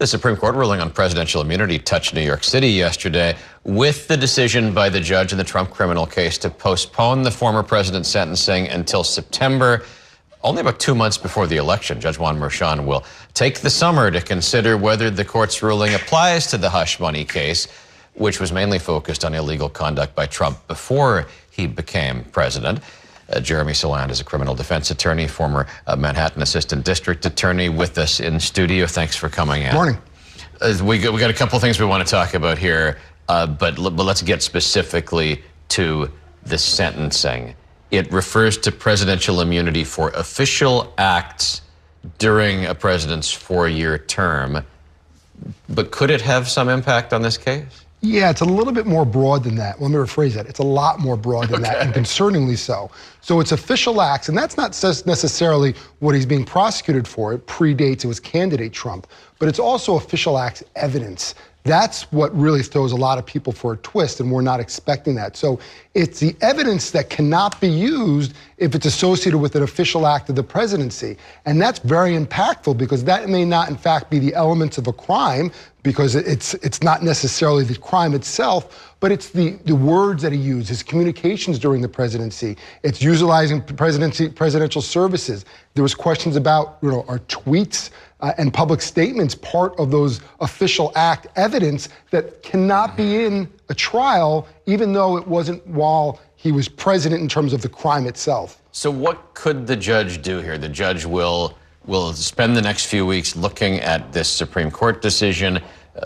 The Supreme Court ruling on presidential immunity touched New York City yesterday with the decision by the judge in the Trump criminal case to postpone the former president's sentencing until September, only about 2 months before the election. Judge Duane St will take the summer to consider whether the court's ruling applies to the hush money case, which was mainly focused on illegal conduct by Trump before he became president. Jeremy Saland is a criminal defense attorney, former Manhattan Assistant District Attorney, with us in studio. Thanks for coming in. Morning. We got a couple of things we want to talk about here, but let's get specifically to the sentencing. It refers to presidential immunity for official acts during a president's 4-year term. But could it have some impact on this case? Yeah, it's a little bit more broad than that. Let me rephrase that. It's a lot more broad than that, and concerningly so. So it's official acts, and that's not necessarily what he's being prosecuted for. It predates, it was candidate Trump. But it's also official acts evidence. That's what really throws a lot of people for a twist, and we're not expecting that. So it's the evidence that cannot be used if it's associated with an official act of the presidency. And that's very impactful because that may not, in fact, be the elements of a crime, because it's not necessarily the crime itself, but it's the words that he used, his communications during the presidency. It's utilizing presidential services. There was questions about, are tweets and public statements part of those official act evidence that cannot be in a trial, even though it wasn't while he was president in terms of the crime itself. So what could the judge do here? The judge will spend the next few weeks looking at this Supreme Court decision,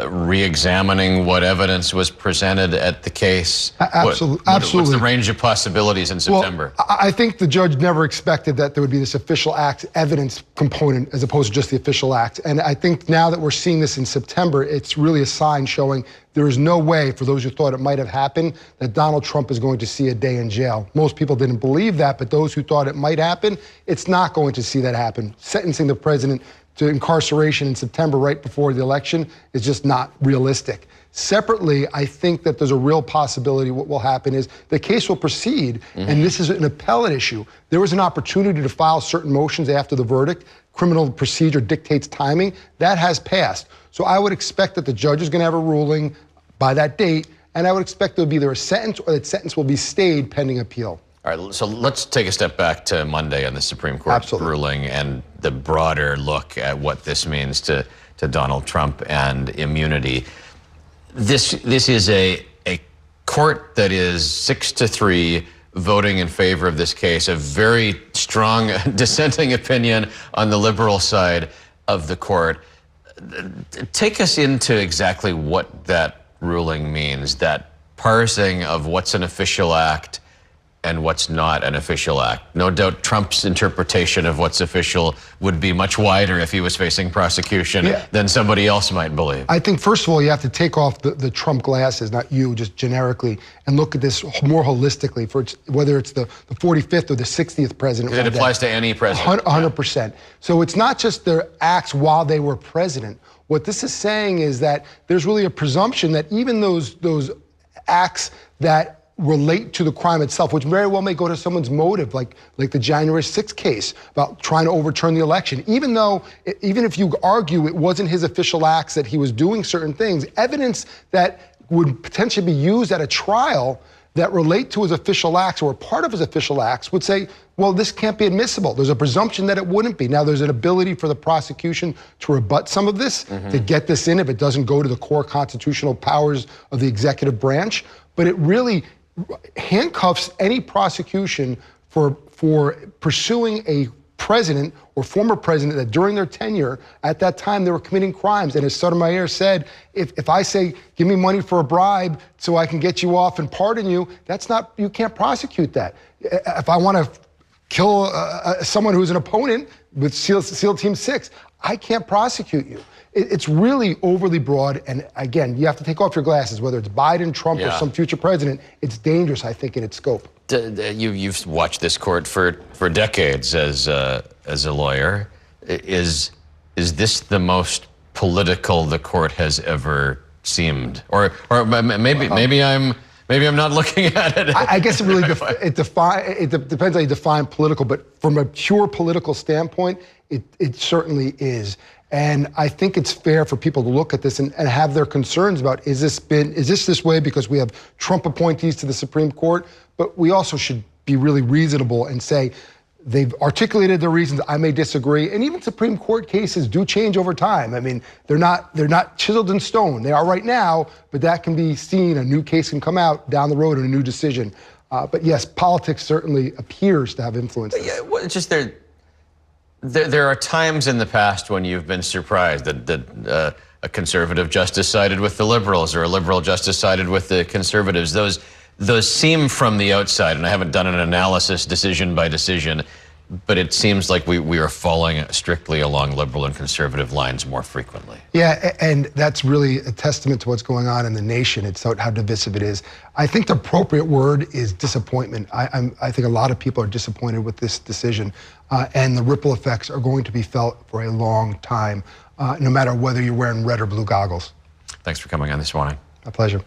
re-examining what evidence was presented at the case. Absolutely. What's the range of possibilities in September? Well, I think the judge never expected that there would be this official act evidence component as opposed to just the official act. And I think now that we're seeing this in September, it's really a sign showing there is no way, for those who thought it might have happened, that Donald Trump is going to see a day in jail. Most people didn't believe that, but those who thought it might happen, it's not going to see that happen. Sentencing the president to incarceration in September right before the election is just not realistic. Separately, I think that there's a real possibility what will happen is the case will proceed, and this is an appellate issue. There was an opportunity to file certain motions after the verdict. Criminal procedure dictates timing. That has passed. So I would expect that the judge is going to have a ruling by that date, and I would expect there will be either a sentence or that sentence will be stayed pending appeal. All right, so let's take a step back to Monday on the Supreme Court ruling and the broader look at what this means to Donald Trump and immunity. This is a court that is 6-3 voting in favor of this case, a very strong dissenting opinion on the liberal side of the court. Take us into exactly what that ruling means, that parsing of what's an official act and what's not an official act. No doubt Trump's interpretation of what's official would be much wider if he was facing prosecution than somebody else might believe. I think, first of all, you have to take off the Trump glasses, not you, just generically, and look at this more holistically, for whether it's the 45th or the 60th president. Because it applies to any president. 100%. So it's not just their acts while they were president. What this is saying is that there's really a presumption that even those acts that relate to the crime itself, which very well may go to someone's motive, like the January 6th case about trying to overturn the election. Even if you argue it wasn't his official acts, that he was doing certain things, evidence that would potentially be used at a trial that relate to his official acts or part of his official acts would say, well, this can't be admissible. There's a presumption that it wouldn't be. Now, there's an ability for the prosecution to rebut some of this, to get this in if it doesn't go to the core constitutional powers of the executive branch. But it really handcuffs any prosecution for pursuing a president or former president that during their tenure at that time they were committing crimes. And as Sotomayor said, if I say, give me money for a bribe so I can get you off and pardon you, you can't prosecute that. If I want to kill someone who's an opponent with SEAL Team 6, I can't prosecute you. It's really overly broad, and again, you have to take off your glasses, whether it's Biden, Trump, or some future president. It's dangerous, I think, in its scope. You've watched this court for decades as a lawyer. Is this the most political the court has ever seemed, or maybe I'm not looking at it? I guess it really it depends how you define political, but from a pure political standpoint, it certainly is. And I think it's fair for people to look at this and have their concerns about, is this way because we have Trump appointees to the Supreme Court? But we also should be really reasonable and say, they've articulated their reasons. I may disagree, and even Supreme Court cases do change over time. I mean, they're not chiseled in stone. They are right now, but that can be seen. A new case can come out down the road and a new decision. But yes, politics certainly appears to have influence. Yeah, well, it's just there are times in the past when you've been surprised that a conservative justice sided with the liberals or a liberal justice sided with the conservatives. Those seem from the outside, and I haven't done an analysis decision by decision, but it seems like we are falling strictly along liberal and conservative lines more frequently. Yeah, and that's really a testament to what's going on in the nation. It's how divisive it is. I think the appropriate word is disappointment. I think a lot of people are disappointed with this decision, and the ripple effects are going to be felt for a long time, no matter whether you're wearing red or blue goggles. Thanks for coming on this morning. My pleasure.